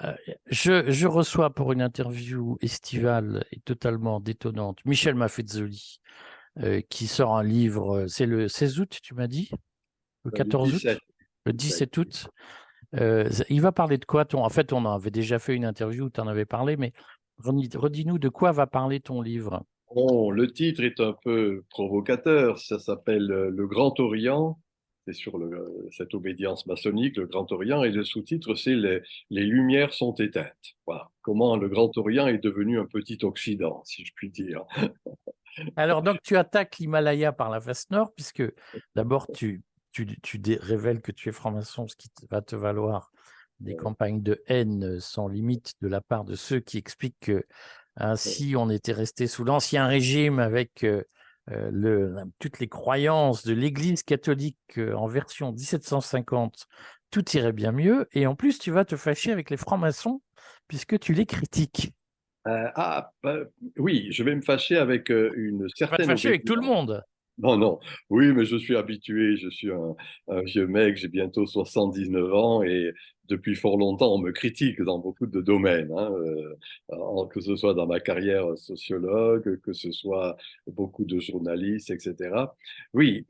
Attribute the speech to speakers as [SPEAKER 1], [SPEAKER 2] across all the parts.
[SPEAKER 1] Euh, je reçois pour une interview estivale et totalement détonnante Michel Maffezoli, qui sort un livre, c'est le 16 août, tu m'as dit? Le
[SPEAKER 2] Le
[SPEAKER 1] 14
[SPEAKER 2] 17.
[SPEAKER 1] août? Le 17 août. Il va parler de quoi en fait, on avait déjà fait une interview où tu en avais parlé, mais redis-nous de quoi va parler ton livre.
[SPEAKER 2] Bon, le titre est un peu provocateur. Ça s'appelle Le Grand Orient. C'est sur cette obédience maçonnique, le Grand Orient, et le sous-titre, c'est les Lumières sont éteintes. Voilà. Comment le Grand Orient est devenu un petit Occident, si je puis dire.
[SPEAKER 1] Alors, donc, tu attaques l'Himalaya par la face nord, puisque d'abord, révèles que tu es franc-maçon, ce qui va te valoir des campagnes de haine sans limite de la part de ceux qui expliquent que ainsi on était resté sous l'Ancien Régime avec toutes les croyances de l'Église catholique en version 1750, tout irait bien mieux. Et en plus, tu vas te fâcher avec les francs-maçons, puisque tu les critiques.
[SPEAKER 2] Bah, oui, je vais me fâcher avec une
[SPEAKER 1] Tu vas te
[SPEAKER 2] certaine
[SPEAKER 1] fâcher avec tout le
[SPEAKER 2] obédience.
[SPEAKER 1] monde.
[SPEAKER 2] Non, non, oui, mais je suis habitué, je suis un vieux mec, j'ai bientôt 79 ans et depuis fort longtemps, on me critique dans beaucoup de domaines, hein, que ce soit dans ma carrière sociologue, que ce soit beaucoup de journalistes, etc. Oui,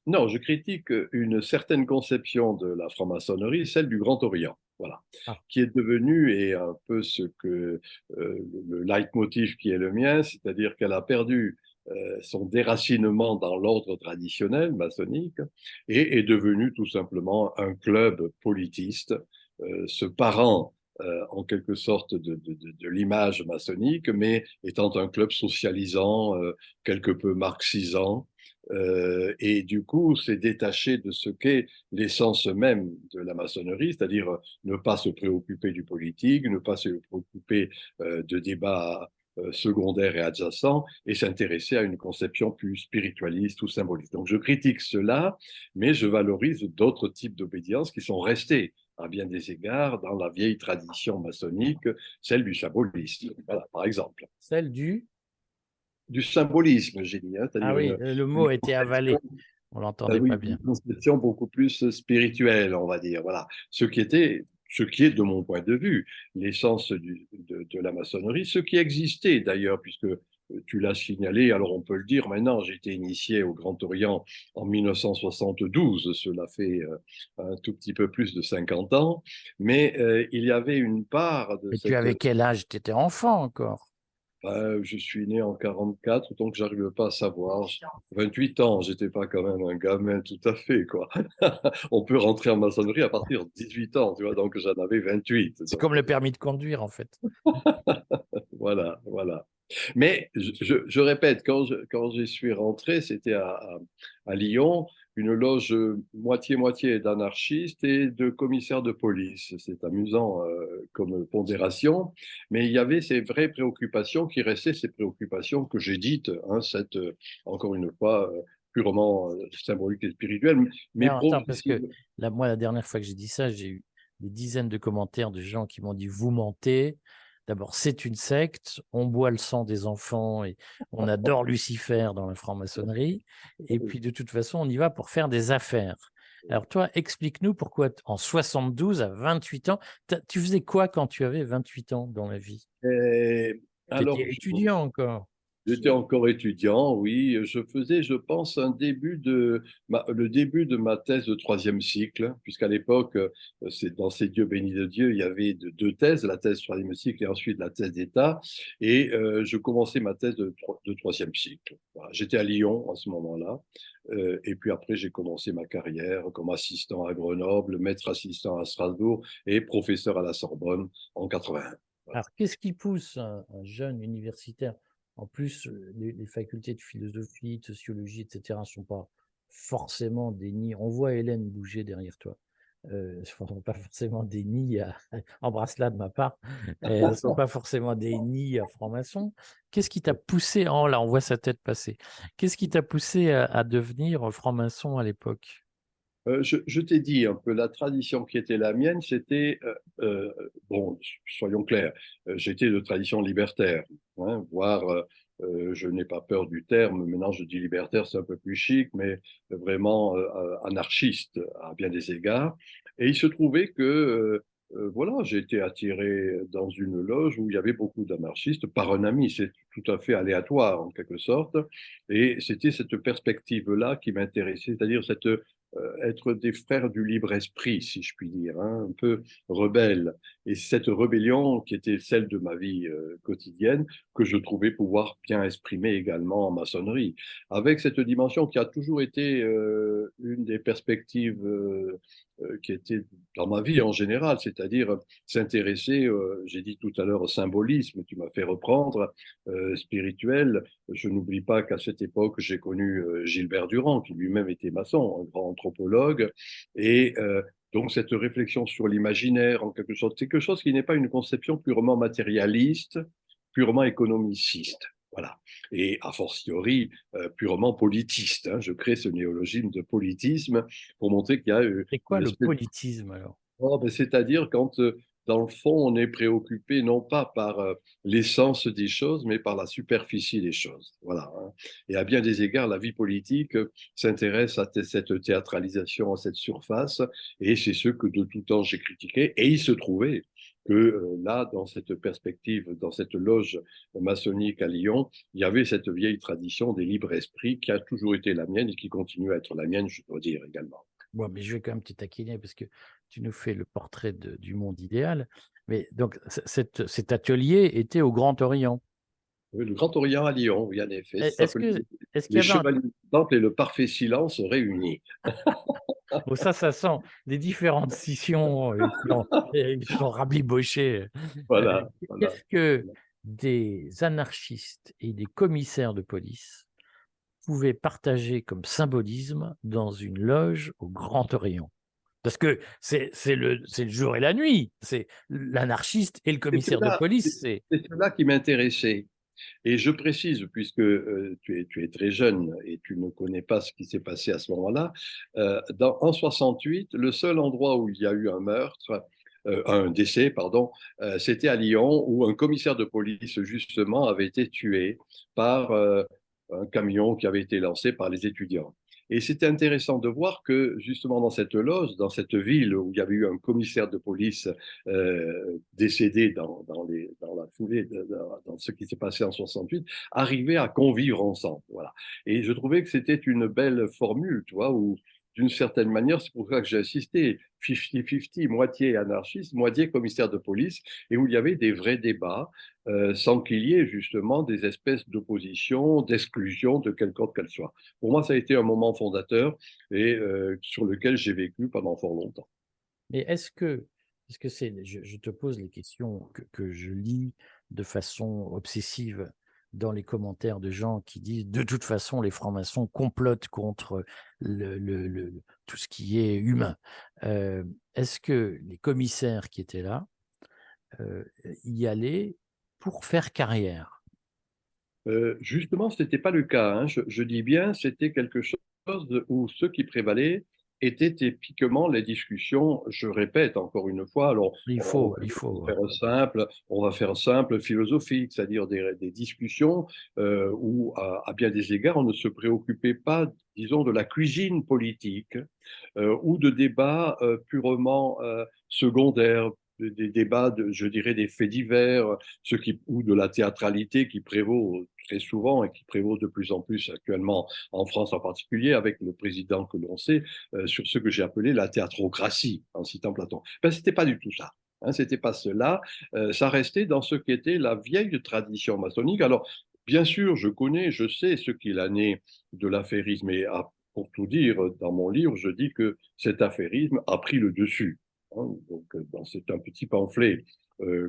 [SPEAKER 2] non, je critique une certaine conception de la franc-maçonnerie, celle du Grand Orient, voilà,
[SPEAKER 1] Ah.
[SPEAKER 2] qui est devenue, et un peu ce que le leitmotiv qui est le mien, c'est-à-dire qu'elle a perdu son déracinement dans l'ordre traditionnel maçonnique et est devenu tout simplement un club politiste, se parant en quelque sorte de l'image maçonnique, mais étant un club socialisant, quelque peu marxisant. Et du coup, c'est détaché de ce qu'est l'essence même de la maçonnerie, c'est-à-dire ne pas se préoccuper du politique, ne pas se préoccuper de débats secondaires et adjacents, et s'intéresser à une conception plus spiritualiste ou symboliste. Donc je critique cela, mais je valorise d'autres types d'obédience qui sont restés à bien des égards dans la vieille tradition maçonnique, celle du symbolisme, voilà, par exemple.
[SPEAKER 1] Celle du...
[SPEAKER 2] Du symbolisme, j'ai dit, hein,
[SPEAKER 1] Ah
[SPEAKER 2] c'est-à-dire
[SPEAKER 1] oui, le mot
[SPEAKER 2] une
[SPEAKER 1] a été avalé. On l'entendait pas
[SPEAKER 2] oui,
[SPEAKER 1] bien.
[SPEAKER 2] une conception beaucoup plus spirituelle, on va dire. Voilà. Ce qui est, de mon point de vue, l'essence de la maçonnerie, ce qui existait d'ailleurs, puisque tu l'as signalé, alors on peut le dire maintenant, j'ai été initié au Grand Orient en 1972, cela fait un tout petit peu plus de 50 ans, mais il y avait une part de
[SPEAKER 1] Mais tu
[SPEAKER 2] cette...
[SPEAKER 1] avais quel âge? Tu étais enfant encore.
[SPEAKER 2] Je suis né en 44, donc j'arrive pas à savoir. 28 ans, j'étais pas quand même un gamin tout à fait, quoi. On peut rentrer en maçonnerie à partir de 18 ans, tu vois, donc j'en avais 28.
[SPEAKER 1] C'est
[SPEAKER 2] Donc
[SPEAKER 1] comme le permis de conduire, en fait.
[SPEAKER 2] voilà, voilà. Mais je répète, quand j'y suis rentré, c'était à Lyon, une loge moitié-moitié d'anarchistes et de commissaires de police. C'est amusant comme pondération, mais il y avait ces vraies préoccupations qui restaient ces préoccupations que j'ai dites, hein, encore une fois, purement symbolique et spirituelle,
[SPEAKER 1] Mais
[SPEAKER 2] mais
[SPEAKER 1] attends, parce que
[SPEAKER 2] progressivement.
[SPEAKER 1] là, moi, la dernière fois que j'ai dit ça, j'ai eu des dizaines de commentaires de gens qui m'ont dit, vous mentez. D'abord, c'est une secte, on boit le sang des enfants et on adore Lucifer dans la franc-maçonnerie. Et puis, de toute façon, on y va pour faire des affaires. Alors, toi, explique-nous pourquoi, en 72, à 28 ans, tu faisais quoi quand tu avais 28 ans dans la vie?
[SPEAKER 2] Et
[SPEAKER 1] Tu étais
[SPEAKER 2] alors,
[SPEAKER 1] étudiant encore.
[SPEAKER 2] j'étais encore étudiant, oui. Je faisais, je pense, le début de ma thèse de troisième cycle, puisqu'à l'époque, c'est dans ces dieux bénis de Dieu, il y avait deux thèses, la thèse troisième cycle et ensuite la thèse d'État. Et je commençais ma thèse de troisième cycle. Voilà. J'étais à Lyon à ce moment-là. Et puis après, j'ai commencé ma carrière comme assistant à Grenoble, maître assistant à Strasbourg et professeur à la Sorbonne en 81. Voilà.
[SPEAKER 1] Alors, qu'est-ce qui pousse un jeune universitaire? En plus, les facultés de philosophie, de sociologie, etc., ne sont pas forcément des nids. On voit Hélène bouger derrière toi. Ce ne sont pas forcément des nids à... Embrasse-la de ma part. Ce ne sont pas forcément des nids à franc-maçon. Qu'est-ce qui t'a poussé... Oh là, on voit sa tête passer. Qu'est-ce qui t'a poussé à devenir franc-maçon à l'époque?
[SPEAKER 2] Je t'ai dit un peu la tradition qui était la mienne, c'était, bon, soyons clairs, j'étais de tradition libertaire, hein, voire, je n'ai pas peur du terme, maintenant je dis libertaire, c'est un peu plus chic, mais vraiment anarchiste à bien des égards. Et il se trouvait que voilà, j'ai été attiré dans une loge où il y avait beaucoup d'anarchistes par un ami. C'est tout à fait aléatoire en quelque sorte. Et c'était cette perspective-là qui m'intéressait, c'est-à-dire être des frères du libre esprit, si je puis dire, hein, un peu rebelle. Et cette rébellion qui était celle de ma vie quotidienne, que je trouvais pouvoir bien exprimer également en maçonnerie, avec cette dimension qui a toujours été une des perspectives qui était dans ma vie en général, c'est-à-dire s'intéresser, j'ai dit tout à l'heure, au symbolisme, tu m'as fait reprendre, spirituel. Je n'oublie pas qu'à cette époque, j'ai connu Gilbert Durand, qui lui-même était maçon, un grand anthropologue, et donc cette réflexion sur l'imaginaire, en quelque sorte, c'est quelque chose qui n'est pas une conception purement matérialiste, purement économiciste. Voilà. Et a fortiori, purement politiste, hein. Je crée ce néologisme de politisme pour montrer qu'il y a
[SPEAKER 1] C'est quoi
[SPEAKER 2] une
[SPEAKER 1] le
[SPEAKER 2] espèce.
[SPEAKER 1] politisme alors?
[SPEAKER 2] Oh, ben, c'est-à-dire quand, dans le fond, on est préoccupé non pas par l'essence des choses, mais par la superficie des choses. Voilà, hein. Et à bien des égards, la vie politique s'intéresse à cette théâtralisation, à cette surface, et c'est ce que de tout temps j'ai critiqué. Et il se trouvait que là, dans cette perspective, dans cette loge maçonnique à Lyon, il y avait cette vieille tradition des libres esprits qui a toujours été la mienne et qui continue à être la mienne, je dois dire également.
[SPEAKER 1] Bon, mais je vais quand même te taquiner parce que tu nous fais le portrait du monde idéal. Mais donc, cet atelier était au Grand Orient.
[SPEAKER 2] Oui, le Grand Orient à Lyon, oui, en effet. Ça
[SPEAKER 1] Est-ce
[SPEAKER 2] s'appelait
[SPEAKER 1] que, est-ce qu'il y
[SPEAKER 2] les
[SPEAKER 1] avait un...
[SPEAKER 2] Chevaliers du Temple et le Parfait Silence réunis.
[SPEAKER 1] Bon, ça sent les différentes scissions qui sont rabibochées. Euh,
[SPEAKER 2] Voilà, voilà.
[SPEAKER 1] Qu'est-ce que des anarchistes et des commissaires de police pouvaient partager comme symbolisme dans une loge au Grand Orient? Parce que c'est le jour et la nuit. C'est l'anarchiste et le
[SPEAKER 2] C'est
[SPEAKER 1] commissaire de
[SPEAKER 2] cela,
[SPEAKER 1] police. C'est
[SPEAKER 2] c'est cela qui m'intéressait. Et je précise, puisque tu es très jeune et tu ne connais pas ce qui s'est passé à ce moment-là, en 68, le seul endroit où il y a eu un meurtre, un décès, pardon, c'était à Lyon, où un commissaire de police, justement, avait été tué par un camion qui avait été lancé par les étudiants. Et c'était intéressant de voir que, justement, dans cette loge, dans cette ville où il y avait eu un commissaire de police décédé dans la foulée, dans ce qui s'est passé en 68, arrivaient à convivre ensemble. Voilà. Et je trouvais que c'était une belle formule, tu vois, où d'une certaine manière, c'est pour ça que j'ai insisté, 50-50, moitié anarchiste, moitié commissaire de police, et où il y avait des vrais débats, sans qu'il y ait justement des espèces d'opposition, d'exclusion de quelque sorte qu'elle soit. Pour moi, ça a été un moment fondateur et sur lequel j'ai vécu pendant fort longtemps.
[SPEAKER 1] Mais est-ce que c'est, je te pose les questions que je lis de façon obsessive dans les commentaires de gens qui disent de toute façon les francs-maçons complotent contre tout ce qui est humain. Est-ce que les commissaires qui étaient là y allaient pour faire carrière?
[SPEAKER 2] Justement, ce n'était pas le cas, hein. Je dis bien, c'était quelque chose où ce qui prévalait était typiquement les discussions, je répète encore une fois, alors
[SPEAKER 1] Il
[SPEAKER 2] va
[SPEAKER 1] faut.
[SPEAKER 2] faire simple, on va faire simple philosophique, c'est-à-dire des discussions où, à bien des égards, on ne se préoccupait pas, disons, de la cuisine politique ou de débats purement secondaires, des débats, je dirais, des faits divers, ou de la théâtralité qui prévaut très souvent et qui prévaut de plus en plus actuellement en France en particulier, avec le président que l'on sait, sur ce que j'ai appelé la théatrocratie, en citant Platon. Ben, ce n'était pas du tout ça. Hein, c'était pas cela. Ça restait dans ce qui était la vieille tradition maçonnique. Alors, bien sûr, je connais, je sais ce qu'il en est de l'affairisme. Et pour tout dire, dans mon livre, je dis que cet affairisme a pris le dessus. Hein, donc, c'est un petit pamphlet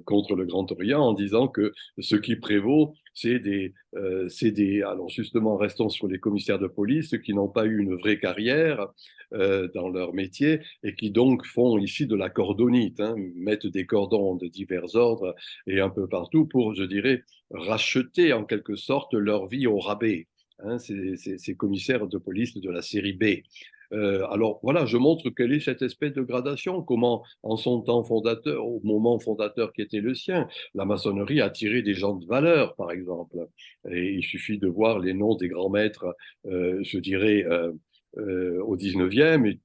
[SPEAKER 2] contre le Grand Orient en disant que ce qui prévaut, alors justement, restons sur les commissaires de police qui n'ont pas eu une vraie carrière dans leur métier et qui donc font ici de la cordonite, hein, mettent des cordons de divers ordres et un peu partout pour, je dirais, racheter en quelque sorte leur vie au rabais. Hein, ces commissaires de police de la série B. Alors voilà, je montre quelle est cette espèce de gradation, comment en son temps fondateur, au moment fondateur qui était le sien, la maçonnerie a tiré des gens de valeur, par exemple. Et il suffit de voir les noms des grands maîtres, je dirais, au 19e, et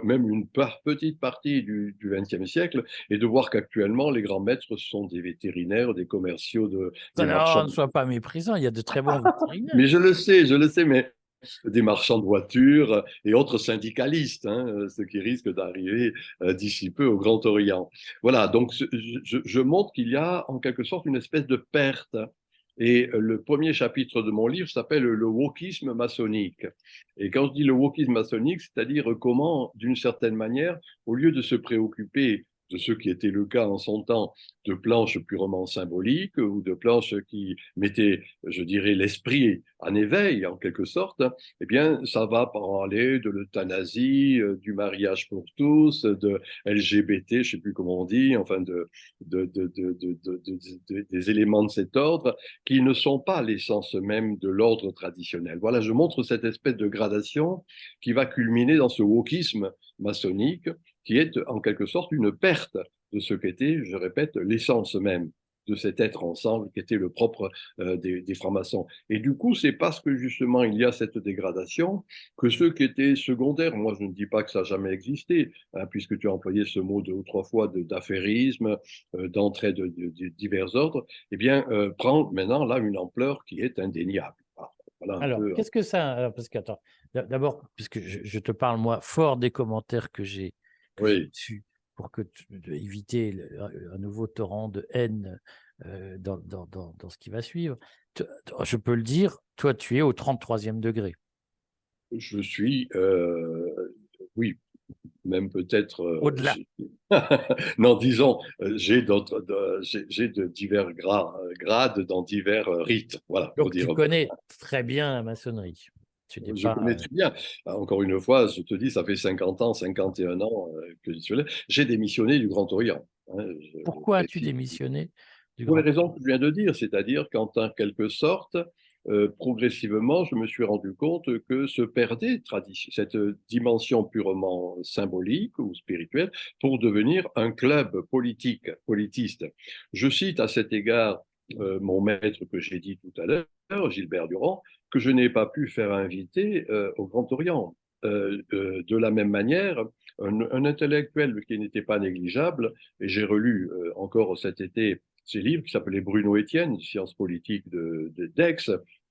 [SPEAKER 2] même une petite partie du XXe siècle, et de voir qu'actuellement, les grands maîtres sont des vétérinaires, des commerciaux, des
[SPEAKER 1] Non,
[SPEAKER 2] marchands.
[SPEAKER 1] ne sois pas méprisant, il y a de très bons vétérinaires.
[SPEAKER 2] Mais je le sais, mais des marchands de voitures et autres syndicalistes, hein, ce qui risque d'arriver d'ici peu au Grand Orient. Voilà, donc je montre qu'il y a en quelque sorte une espèce de perte. Et le premier chapitre de mon livre s'appelle le wokisme maçonnique. Et quand je dis le wokisme maçonnique, c'est-à-dire comment, d'une certaine manière, au lieu de se préoccuper de ce qui était le cas en son temps, de planches purement symboliques ou de planches qui mettaient, je dirais, l'esprit en éveil, en quelque sorte, eh bien, ça va parler de l'euthanasie, du mariage pour tous, de LGBT, je ne sais plus comment on dit, enfin, des éléments de cet ordre qui ne sont pas l'essence même de l'ordre traditionnel. Voilà, je montre cette espèce de gradation qui va culminer dans ce wokisme maçonnique, qui est en quelque sorte une perte de ce qu'était, je répète, l'essence même de cet être ensemble qui était le propre des francs-maçons. Et du coup, c'est parce que justement il y a cette dégradation que ceux qui étaient secondaires, moi je ne dis pas que ça n'a jamais existé, hein, puisque tu as employé ce mot 2 ou 3 fois d'affairisme, d'entrée de divers ordres, eh bien, prend maintenant là une ampleur qui est indéniable. Voilà un
[SPEAKER 1] Alors,
[SPEAKER 2] peu.
[SPEAKER 1] qu'est-ce que ça... Parce que, attends, d'abord, puisque je te parle, moi, fort des commentaires que j'ai
[SPEAKER 2] Oui,
[SPEAKER 1] reçus pour éviter un nouveau torrent de haine dans ce qui va suivre, je peux le dire, toi, tu es au 33e degré.
[SPEAKER 2] je suis, oui, même peut-être,
[SPEAKER 1] Au-delà.
[SPEAKER 2] non, disons, j'ai de divers grades dans divers rites, voilà, pour
[SPEAKER 1] Donc, tu
[SPEAKER 2] dire.
[SPEAKER 1] connais très bien la maçonnerie. Tu n'es
[SPEAKER 2] Je
[SPEAKER 1] pas...
[SPEAKER 2] connais très bien. Encore une fois, je te dis, ça fait 50 ans, 51 ans que j'y suis là. J'ai démissionné du Grand Orient, hein, je
[SPEAKER 1] Pourquoi as-tu
[SPEAKER 2] précise.
[SPEAKER 1] démissionné du
[SPEAKER 2] Pour les
[SPEAKER 1] Grand...
[SPEAKER 2] raisons que je viens de dire, c'est-à-dire qu'en quelque sorte, progressivement, je me suis rendu compte que se perdait cette dimension purement symbolique ou spirituelle pour devenir un club politique, politiste. Je cite à cet égard mon maître que j'ai dit tout à l'heure, Gilbert Durand, que je n'ai pas pu faire inviter au Grand Orient. De la même manière, un intellectuel qui n'était pas négligeable, et j'ai relu encore cet été ces livres qui s'appelait Bruno Etienne, Sciences politiques d'Aix,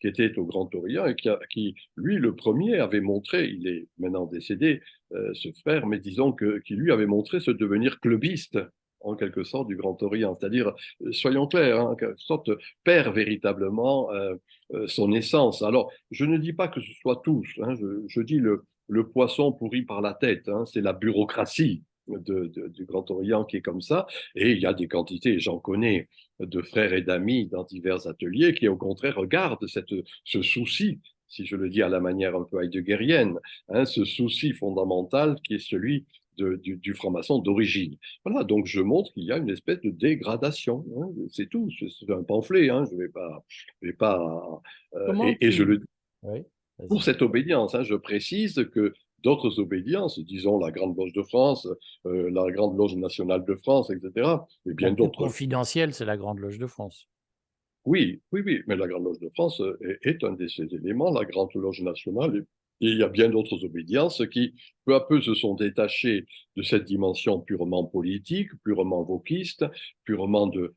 [SPEAKER 2] qui était au Grand Orient et qui, lui, le premier, avait montré, il est maintenant décédé, ce frère, mais disons qui lui avait montré ce devenir clubiste, en quelque sorte, du Grand Orient. C'est-à-dire, soyons clairs, hein, en quelque sorte, perd véritablement son essence. Alors, je ne dis pas que ce soit tous, hein, je dis le poisson pourri par la tête, hein, c'est la bureaucratie du Grand Orient qui est comme ça. Et il y a des quantités, j'en connais, de frères et d'amis dans divers ateliers qui, au contraire, regardent ce souci, si je le dis à la manière un peu heideggerienne, hein, ce souci fondamental qui est celui du franc-maçon d'origine. Voilà, donc je montre qu'il y a une espèce de dégradation, hein, c'est tout, c'est un pamphlet, hein, je vais pas
[SPEAKER 1] Comment
[SPEAKER 2] et je
[SPEAKER 1] tu...
[SPEAKER 2] le
[SPEAKER 1] Oui,
[SPEAKER 2] pour
[SPEAKER 1] vas-y.
[SPEAKER 2] cette obédience. Hein, je précise que d'autres obédiences, disons la Grande Loge de France, la Grande Loge nationale de France, etc., et
[SPEAKER 1] La
[SPEAKER 2] bien
[SPEAKER 1] plus
[SPEAKER 2] d'autres.
[SPEAKER 1] confidentielle, c'est la Grande Loge de France.
[SPEAKER 2] Oui, oui, oui, mais la Grande Loge de France est un de ces éléments, la Grande Loge nationale, et il y a bien d'autres obédiences qui, peu à peu, se sont détachées de cette dimension purement politique, purement wokiste, purement de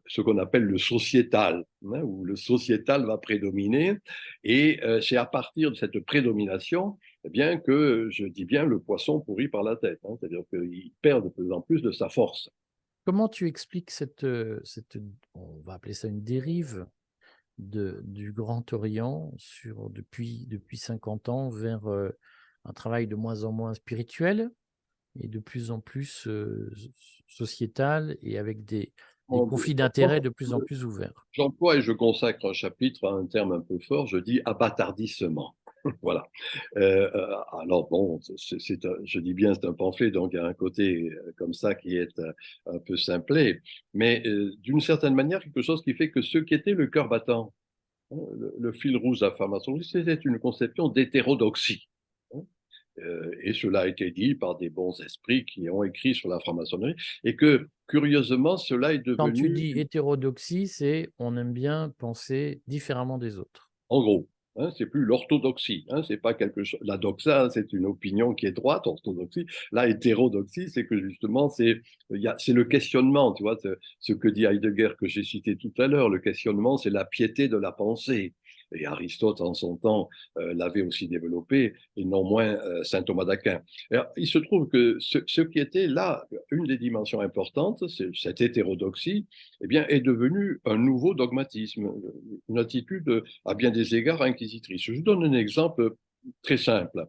[SPEAKER 2] ce qu'on appelle le sociétal, hein, où le sociétal va prédominer. Et c'est à partir de cette prédomination, eh bien, que je dis bien le poisson pourrit par la tête, hein, c'est-à-dire qu'il perd de plus en plus de sa force.
[SPEAKER 1] Comment tu expliques on va appeler ça une dérive du Grand Orient depuis 50 ans vers un travail de moins en moins spirituel et de plus en plus sociétal et avec des conflits d'intérêts de plus en plus ouverts?
[SPEAKER 2] J'emploie et je consacre un chapitre à un terme un peu fort, je dis abâtardissement. Voilà. Alors bon, je dis bien c'est un pamphlet, donc il y a un côté comme ça qui est un peu simplé, mais d'une certaine manière quelque chose qui fait que ce qui était le cœur battant, hein, le fil rouge de la franc-maçonnerie, c'était une conception d'hétérodoxie. Hein. Et cela a été dit par des bons esprits qui ont écrit sur la franc-maçonnerie, et que curieusement, cela est
[SPEAKER 1] Quand tu
[SPEAKER 2] devenu,
[SPEAKER 1] dis hétérodoxie, c'est on aime bien penser différemment des autres.
[SPEAKER 2] en gros, Hein, c'est plus l'orthodoxie. Hein, c'est pas quelque chose. La doxa, c'est une opinion qui est droite. Orthodoxie. La hétérodoxie, c'est que justement, c'est le questionnement. Tu vois, ce que dit Heidegger que j'ai cité tout à l'heure. Le questionnement, c'est la piété de la pensée. Et Aristote, en son temps, l'avait aussi développé, et non moins saint Thomas d'Aquin. Alors, il se trouve que ce qui était là, une des dimensions importantes, c'est cette hétérodoxie, eh bien, est devenu un nouveau dogmatisme, une attitude à bien des égards inquisitrice. Je vous donne un exemple très simple.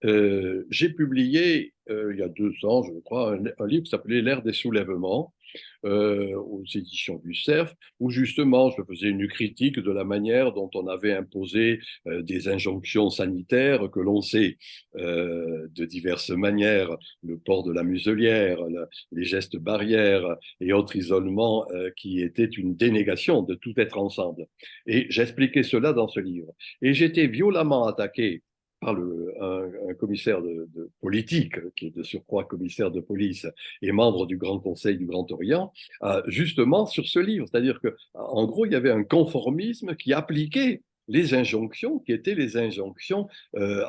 [SPEAKER 2] J'ai publié il y a 2 ans, je crois, un livre qui s'appelait L'ère des soulèvements, aux éditions du Cerf, où justement je faisais une critique de la manière dont on avait imposé des injonctions sanitaires que l'on sait de diverses manières, le port de la muselière, les gestes barrières et autres isolements qui étaient une dénégation de tout être ensemble. Et j'expliquais cela dans ce livre. Et j'étais violemment attaqué par un commissaire de politique, qui est de surcroît commissaire de police et membre du Grand Conseil du Grand Orient, justement sur ce livre. C'est-à-dire qu'en gros, il y avait un conformisme qui appliquait les injonctions, qui étaient les injonctions,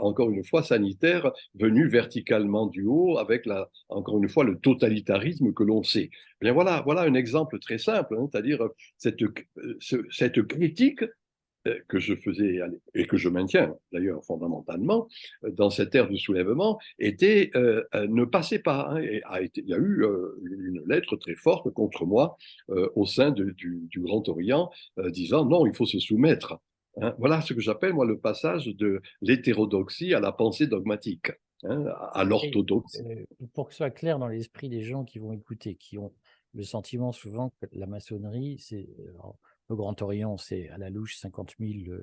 [SPEAKER 2] encore une fois, sanitaires, venues verticalement du haut, avec, encore une fois, le totalitarisme que l'on sait. Bien voilà un exemple très simple, hein, c'est-à-dire cette critique que je faisais et que je maintiens d'ailleurs fondamentalement dans cette ère du soulèvement ne passait pas. Hein, et il y a eu une lettre très forte contre moi au sein du Grand Orient disant non, il faut se soumettre. Hein. Voilà ce que j'appelle moi le passage de l'hétérodoxie à la pensée dogmatique, hein, à
[SPEAKER 1] Et,
[SPEAKER 2] l'orthodoxie.
[SPEAKER 1] pour que ce soit clair dans l'esprit des gens qui vont écouter, qui ont le sentiment souvent que la maçonnerie, c'est le Grand Orient, c'est à la louche 50 000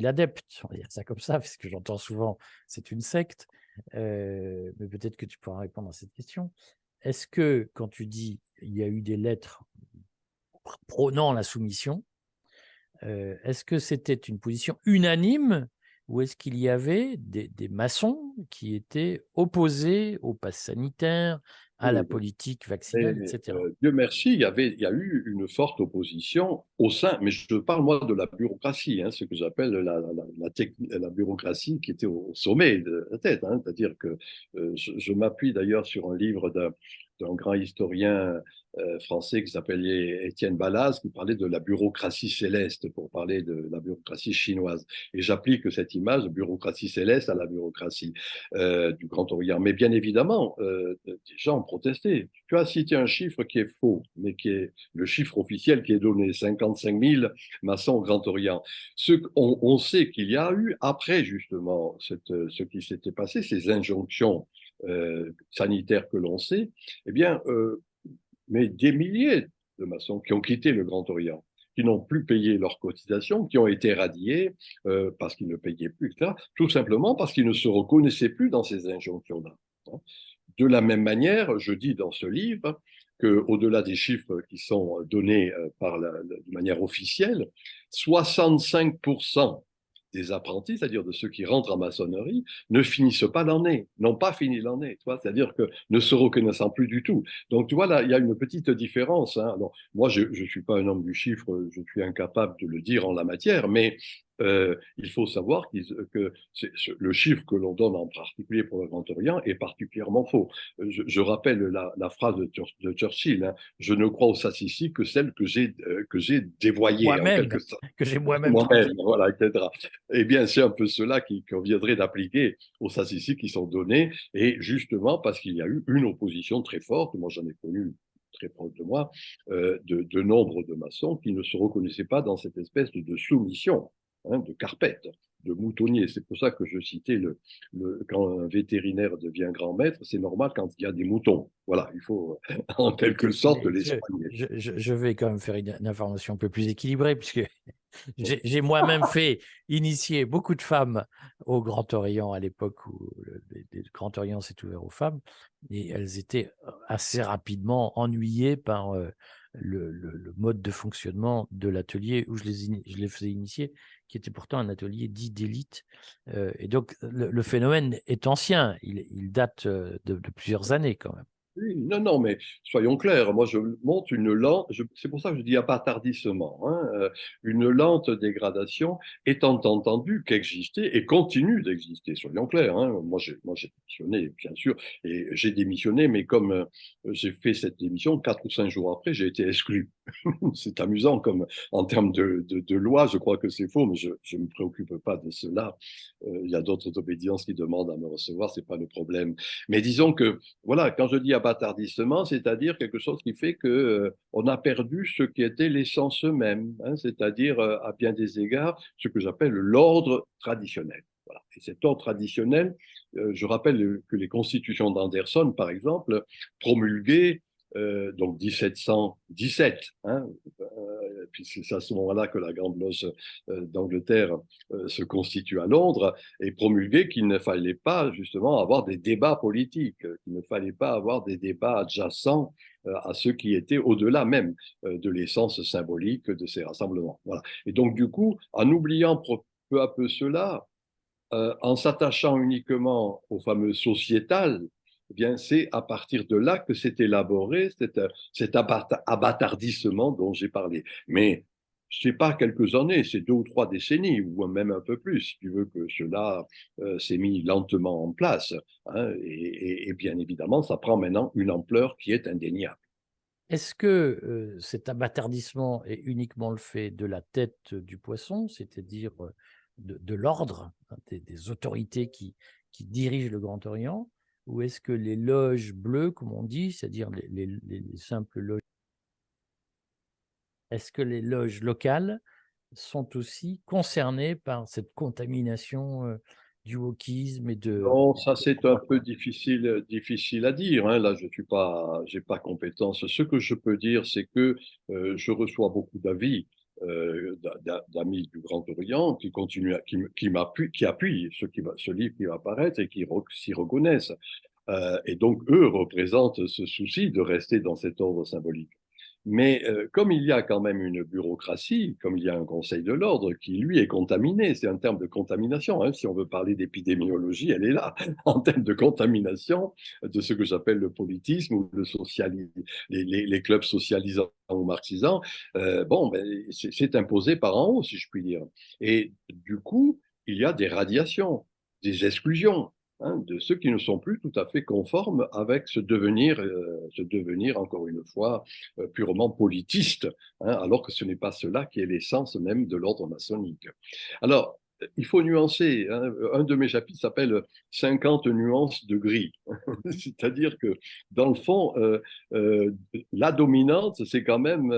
[SPEAKER 1] adeptes, on va dire ça comme ça, parce que j'entends souvent c'est une secte, mais peut-être que tu pourras répondre à cette question. Est-ce que quand tu dis il y a eu des lettres prônant la soumission, est-ce que c'était une position unanime ou est-ce qu'il y avait des maçons qui étaient opposés au pass sanitaire, à la
[SPEAKER 2] Oui,
[SPEAKER 1] politique
[SPEAKER 2] mais,
[SPEAKER 1] vaccinale, etc.
[SPEAKER 2] Dieu merci, il y a eu une forte opposition au sein, mais je parle moi de la bureaucratie, hein, ce que j'appelle la bureaucratie qui était au sommet de la tête. Hein, c'est-à-dire que je m'appuie d'ailleurs sur un livre d'un grand historien français qui s'appelait Étienne Balaz, qui parlait de la bureaucratie céleste pour parler de la bureaucratie chinoise. Et j'applique cette image de bureaucratie céleste à la bureaucratie du Grand Orient. Mais bien évidemment, des gens ont protesté. Tu as cité un chiffre qui est faux, mais qui est le chiffre officiel qui est donné, 55 000 maçons au Grand Orient. On sait qu'il y a eu, après justement ce qui s'était passé, ces injonctions sanitaires que l'on sait, eh bien, mais des milliers de maçons qui ont quitté le Grand Orient, qui n'ont plus payé leurs cotisations, qui ont été radiés parce qu'ils ne payaient plus, etc., tout simplement parce qu'ils ne se reconnaissaient plus dans ces injonctions-là. De la même manière, je dis dans ce livre qu'au-delà des chiffres qui sont donnés de manière officielle, 65% des apprentis, c'est-à-dire de ceux qui rentrent en maçonnerie, ne finissent pas l'année, n'ont pas fini l'année, c'est-à-dire que ne se reconnaissant plus du tout. Donc, tu vois, là, il y a une petite différence. Hein. Alors, moi, je ne suis pas un homme du chiffre, je suis incapable de le dire en la matière, mais il faut savoir que le chiffre que l'on donne en particulier pour le Grand Orient est particulièrement faux. Je rappelle la phrase de Churchill, hein, je ne crois aux statistiques que celles que j'ai dévoyées en
[SPEAKER 1] Moi-même,
[SPEAKER 2] quelque sorte.
[SPEAKER 1] que j'ai moi-même
[SPEAKER 2] Moi-même,
[SPEAKER 1] transmis.
[SPEAKER 2] voilà, etc. Eh bien, c'est un peu cela qui conviendrait d'appliquer aux statistiques qui sont données, et justement parce qu'il y a eu une opposition très forte, moi j'en ai connu très proche de moi, de nombre de maçons qui ne se reconnaissaient pas dans cette espèce de soumission, hein, de carpette, de moutonnier. C'est pour ça que je citais quand un vétérinaire devient grand maître, c'est normal quand il y a des moutons. Voilà, il faut en quelque sorte
[SPEAKER 1] Mais
[SPEAKER 2] les soigner.
[SPEAKER 1] je vais quand même faire une information un peu plus équilibrée, puisque j'ai moi-même fait initier beaucoup de femmes au Grand Orient à l'époque où le Grand Orient s'est ouvert aux femmes, et elles étaient assez rapidement ennuyées par le mode de fonctionnement de l'atelier où je les faisais initier, qui était pourtant un atelier dit d'élite. Et donc le phénomène est ancien, il date de plusieurs années quand même.
[SPEAKER 2] Oui, non, non, mais soyons clairs, moi je montre une lente, c'est pour ça que je dis attardissement, hein, une lente dégradation étant entendu qu'exister et continue d'exister, soyons clairs. Hein. Moi j'ai démissionné, bien sûr, et j'ai démissionné, mais comme j'ai fait cette démission, 4 ou 5 jours après, j'ai été exclu. C'est amusant comme en termes de loi, je crois que c'est faux, mais je ne me préoccupe pas de cela. Il y a d'autres obédiences qui demandent à me recevoir, c'est pas le problème. Mais disons que voilà, quand je dis abattardissement, c'est-à-dire quelque chose qui fait que on a perdu ce qui était l'essence même, hein, c'est-à-dire à bien des égards ce que j'appelle l'ordre traditionnel. Voilà. Et cet ordre traditionnel, je rappelle que les constitutions d'Anderson, par exemple, promulguées donc 1717, hein, puis c'est à ce moment-là que la Grande Loge d'Angleterre se constitue à Londres, et promulgué qu'il ne fallait pas justement avoir des débats politiques, qu'il ne fallait pas avoir des débats adjacents à ceux qui étaient au-delà même de l'essence symbolique de ces rassemblements. Voilà. Et donc du coup, en oubliant peu à peu cela, en s'attachant uniquement au fameux sociétal, eh bien, c'est à partir de là que s'est élaboré cet abattardissement dont j'ai parlé. Mais ce n'est pas quelques années, c'est 2 ou 3 décennies, ou même un peu plus, si tu veux, que cela s'est mis lentement en place. Hein, et bien évidemment, ça prend maintenant une ampleur qui est indéniable.
[SPEAKER 1] Est-ce que cet abattardissement est uniquement le fait de la tête du poisson, c'est-à-dire de l'ordre, hein, des autorités qui dirigent le Grand Orient, ou est-ce que les loges bleues, comme on dit, c'est-à-dire les simples loges, est-ce que les loges locales sont aussi concernées par cette contamination du wokisme et de...
[SPEAKER 2] Non, ça c'est un peu difficile à dire. Hein. Là, je suis pas, j'ai pas compétence. Ce que je peux dire, c'est que je reçois beaucoup d'avis d'amis du Grand Orient qui continuent, qui appuient ce livre qui va apparaître et qui s'y reconnaissent. Et donc, eux représentent ce souci de rester dans cet ordre symbolique. Mais comme il y a quand même une bureaucratie, comme il y a un conseil de l'ordre qui, lui, est contaminé, c'est un terme de contamination, hein, si on veut parler d'épidémiologie, elle est là, en termes de contamination de ce que j'appelle le politisme ou les clubs socialisants ou marxisants, bon, ben, c'est imposé par en haut, si je puis dire. Et du coup, il y a des radiations, des exclusions, hein, de ceux qui ne sont plus tout à fait conformes avec ce devenir encore une fois, purement politiste, hein, alors que ce n'est pas cela qui est l'essence même de l'ordre maçonnique. Alors, il faut nuancer. Hein. Un de mes chapitres s'appelle 50 nuances de gris. C'est-à-dire que, dans le fond, la dominante, c'est quand même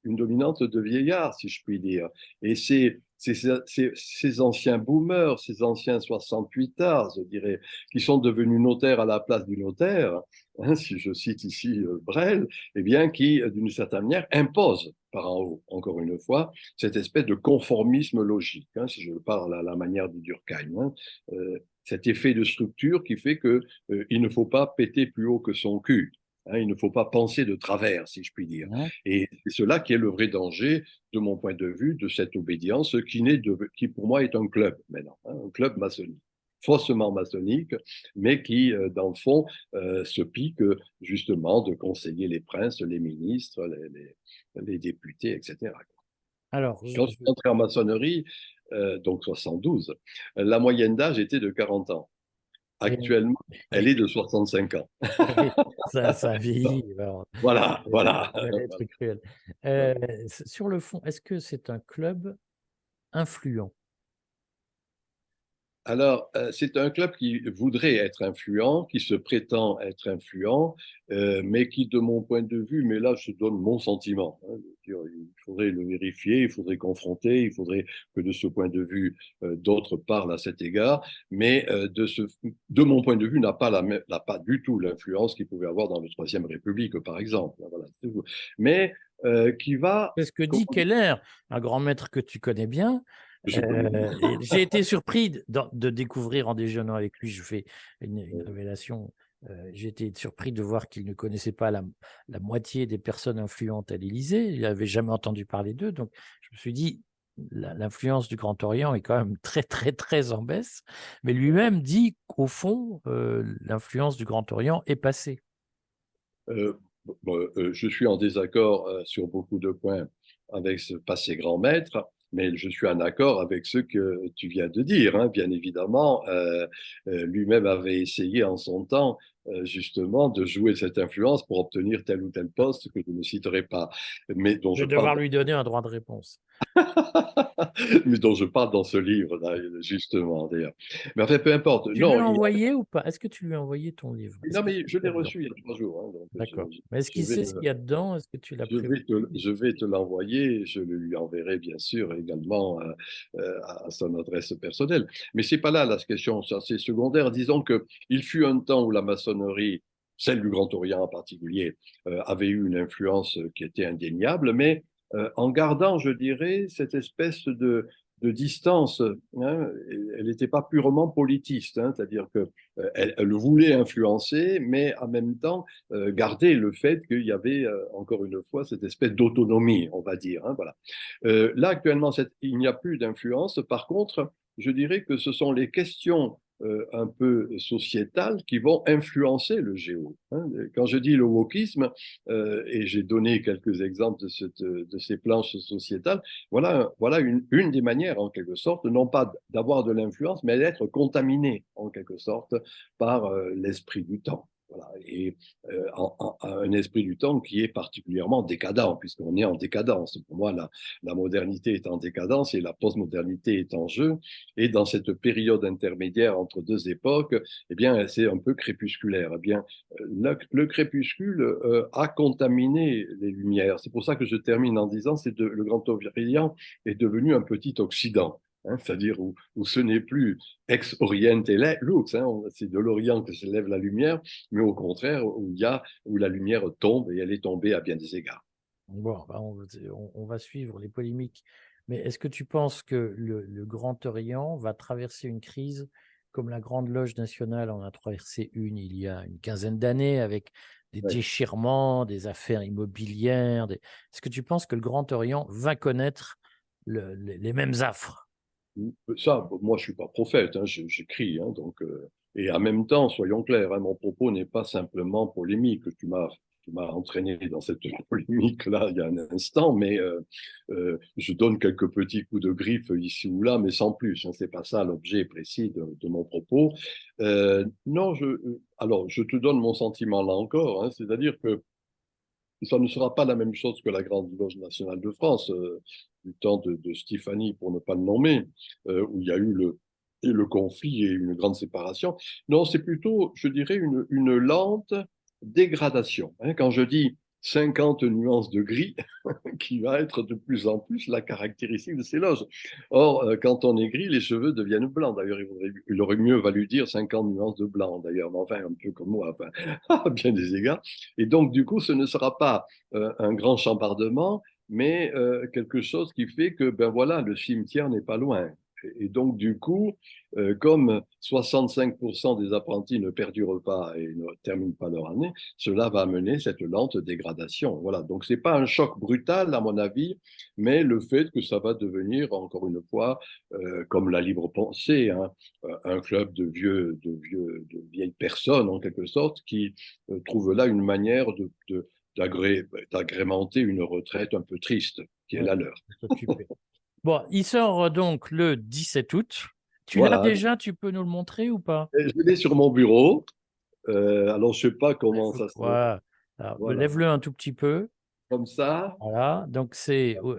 [SPEAKER 2] une dominante de vieillard, si je puis dire. Et ces anciens boomers, ces anciens 68ards, je dirais, qui sont devenus notaires à la place du notaire, hein, si je cite ici Brel, eh bien, qui, d'une certaine manière, imposent par en haut, encore une fois, cette espèce de conformisme logique, hein, si je parle à la manière du Durkheim, hein, cet effet de structure qui fait que il ne faut pas péter plus haut que son cul. Hein, il ne faut pas penser de travers, si je puis dire.
[SPEAKER 1] Hein.
[SPEAKER 2] Et c'est cela qui est le vrai danger, de mon point de vue, de cette obédience qui pour moi est un club maintenant, hein, un club maçonnique, faussement maçonnique, mais qui, dans le fond, se pique justement de conseiller les princes, les ministres, les députés, etc.
[SPEAKER 1] Alors,
[SPEAKER 2] Quand je suis entré en maçonnerie, donc 72, la moyenne d'âge était de 40 ans.
[SPEAKER 1] et-
[SPEAKER 2] Actuellement, elle est de 65 ans.
[SPEAKER 1] ça a vieilli. Alors,
[SPEAKER 2] Voilà, voilà.
[SPEAKER 1] elle est très cruelle. Sur le fond, est-ce que c'est un club influent?
[SPEAKER 2] Alors, c'est un club qui voudrait être influent, qui se prétend être influent, mais qui, de mon point de vue, mais là, je donne mon sentiment. Hein, il faudrait le vérifier, il faudrait confronter, il faudrait que de ce point de vue, d'autres parlent à cet égard, mais de mon point de vue, n'a pas du tout l'influence qu'il pouvait avoir dans la Troisième République, par exemple. Voilà, mais qui va...
[SPEAKER 1] C'est ce que dit Keller, un grand maître que tu connais bien.
[SPEAKER 2] Je connais bien.
[SPEAKER 1] Et j'ai été surpris de découvrir en déjeunant avec lui, je fais une révélation, j'ai été surpris de voir qu'il ne connaissait pas la moitié des personnes influentes à l'Élysée, il n'avait jamais entendu parler d'eux, donc je me suis dit, l'influence du Grand Orient est quand même très, très, très en baisse, mais lui-même dit qu'au fond, l'influence du Grand Orient est passée.
[SPEAKER 2] Euh, je suis en désaccord sur beaucoup de points avec ce passé grand maître, mais je suis en accord avec ce que tu viens de dire, hein. Bien évidemment, lui-même avait essayé en son temps justement de jouer cette influence pour obtenir tel ou tel poste que je ne citerai pas, mais dont
[SPEAKER 1] Je vais
[SPEAKER 2] je parle
[SPEAKER 1] devoir lui donner un droit de réponse.
[SPEAKER 2] mais dont je parle dans ce livre, là, justement, d'ailleurs. Mais enfin, peu importe.
[SPEAKER 1] Tu lui
[SPEAKER 2] Non,
[SPEAKER 1] as envoyé ou pas? Est-ce que tu lui as envoyé ton livre? Est-ce
[SPEAKER 2] non,
[SPEAKER 1] que
[SPEAKER 2] mais
[SPEAKER 1] c'est
[SPEAKER 2] je l'ai
[SPEAKER 1] dedans?
[SPEAKER 2] reçu il y a 3 jours, hein, donc
[SPEAKER 1] D'accord. Mais est-ce
[SPEAKER 2] je
[SPEAKER 1] qu'il
[SPEAKER 2] vais
[SPEAKER 1] sait ce qu'il y a dedans? Est-ce que tu l'as prévu?
[SPEAKER 2] je vais te l'envoyer. Je le lui enverrai, bien sûr, également à son adresse personnelle. Mais c'est pas là la question, ça, c'est secondaire. Disons que il fut un temps où la maçonnerie, celle du Grand Orient en particulier, avait eu une influence qui était indéniable, mais en gardant, je dirais, cette espèce de distance, hein. Elle n'était pas purement politiste, hein, c'est-à-dire que elle voulait influencer, mais en même temps garder le fait qu'il y avait, encore une fois, cette espèce d'autonomie, on va dire, hein, voilà. Là, actuellement, il n'y a plus d'influence. Par contre, je dirais que ce sont les questions un peu sociétales qui vont influencer le géo, hein. Quand je dis le wokisme, et j'ai donné quelques exemples de ces planches sociétales, voilà une des manières, en quelque sorte, non pas d'avoir de l'influence, mais d'être contaminé, en quelque sorte, par l'esprit du temps. Voilà. Et un esprit du temps qui est particulièrement décadent, puisqu'on est en décadence. Pour moi, la modernité est en décadence et la postmodernité est en jeu. Et dans cette période intermédiaire entre deux époques, eh bien, c'est un peu crépusculaire. Eh bien, le crépuscule a contaminé les Lumières. C'est pour ça que je termine en disant que le Grand Orient est devenu un petit Occident. Hein, c'est-à-dire où ce n'est plus ex oriente lux, hein, c'est de l'Orient que se lève la lumière, mais au contraire où la lumière tombe et elle est tombée à bien des égards.
[SPEAKER 1] Bon, bah, on va suivre les polémiques. Mais est-ce que tu penses que le Grand Orient va traverser une crise comme la Grande Loge nationale en a traversé une il y a une quinzaine d'années avec des
[SPEAKER 2] Ouais.
[SPEAKER 1] déchirements, des affaires immobilières? Est-ce que tu penses que le Grand Orient va connaître les mêmes affres?
[SPEAKER 2] Ça, moi, je suis pas prophète, hein, j'écris, hein, donc, et en même temps, soyons clairs, hein, mon propos n'est pas simplement polémique. Tu m'as entraîné dans cette polémique-là il y a un instant, mais je donne quelques petits coups de griffe ici ou là, mais sans plus, hein, c'est pas ça l'objet précis de mon propos. Non, alors, je te donne mon sentiment là encore, hein, c'est-à-dire que ça ne sera pas la même chose que la Grande Loge nationale de France, du temps de Stéphanie, pour ne pas le nommer, où il y a eu le conflit et une grande séparation. Non, c'est plutôt, je dirais, une lente dégradation, hein. Quand je dis 50 nuances de gris, qui va être de plus en plus la caractéristique de ces loges. Or, quand on est gris, les cheveux deviennent blancs. D'ailleurs, il aurait mieux valu dire 50 nuances de blanc, d'ailleurs, mais enfin, un peu comme moi, enfin, à bien des égards. Et donc, du coup, ce ne sera pas un grand chambardement, mais quelque chose qui fait que, ben voilà, le cimetière n'est pas loin. Et donc, du coup, comme 65% des apprentis ne perdurent pas et ne terminent pas leur année, cela va amener cette lente dégradation. Voilà. Donc, c'est pas un choc brutal, à mon avis, mais le fait que ça va devenir, encore une fois, comme la libre pensée, hein, un club de vieilles personnes, en quelque sorte, qui trouvent là une manière d'agrémenter une retraite un peu triste, qui est
[SPEAKER 1] Ouais,
[SPEAKER 2] la leur.
[SPEAKER 1] s'occuper. Bon, il sort donc le 17 août. Tu l'as
[SPEAKER 2] Voilà.
[SPEAKER 1] déjà, tu peux nous le montrer ou pas?
[SPEAKER 2] Et je l'ai sur mon bureau. Alors, je sais pas
[SPEAKER 1] Il
[SPEAKER 2] comment
[SPEAKER 1] faut
[SPEAKER 2] ça se...
[SPEAKER 1] quoi? Alors,
[SPEAKER 2] Voilà.
[SPEAKER 1] lève-le un tout petit peu.
[SPEAKER 2] Comme ça,
[SPEAKER 1] Voilà. Donc,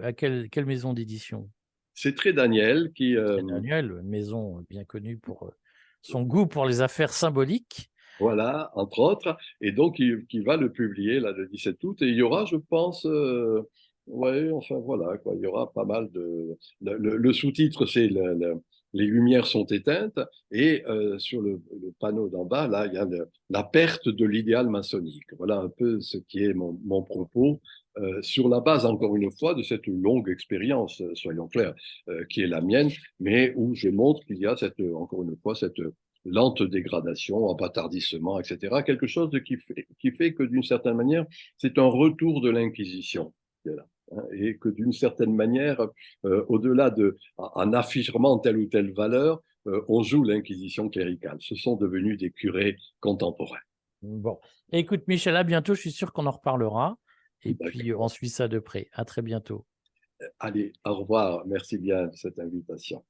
[SPEAKER 1] à quelle maison d'édition?
[SPEAKER 2] c'est très Daniel qui...
[SPEAKER 1] Très Daniel, une maison bien connue pour son goût pour les affaires symboliques.
[SPEAKER 2] voilà, entre autres. Et donc, qui va le publier là, le 17 août. Et il y aura, je pense... ouais, enfin voilà, quoi. Il y aura pas mal de... Le sous-titre, c'est Les lumières sont éteintes. Et sur le panneau d'en bas, là, il y a la perte de l'idéal maçonnique. Voilà un peu ce qui est mon propos, sur la base, encore une fois, de cette longue expérience, soyons clairs, qui est la mienne, mais où je montre qu'il y a encore une fois, cette lente dégradation, abâtardissement, etc. Quelque chose qui fait que, d'une certaine manière, c'est un retour de l'Inquisition qui est là, hein, et que, d'une certaine manière, au-delà en affirmant telle ou telle valeur, on joue l'Inquisition cléricale. Ce sont devenus des curés contemporains.
[SPEAKER 1] Bon, écoute Michel, à bientôt, je suis sûr qu'on en reparlera. Et
[SPEAKER 2] D'accord.
[SPEAKER 1] puis, on suit ça de près. À très bientôt.
[SPEAKER 2] Allez, au revoir. Merci bien de cette invitation.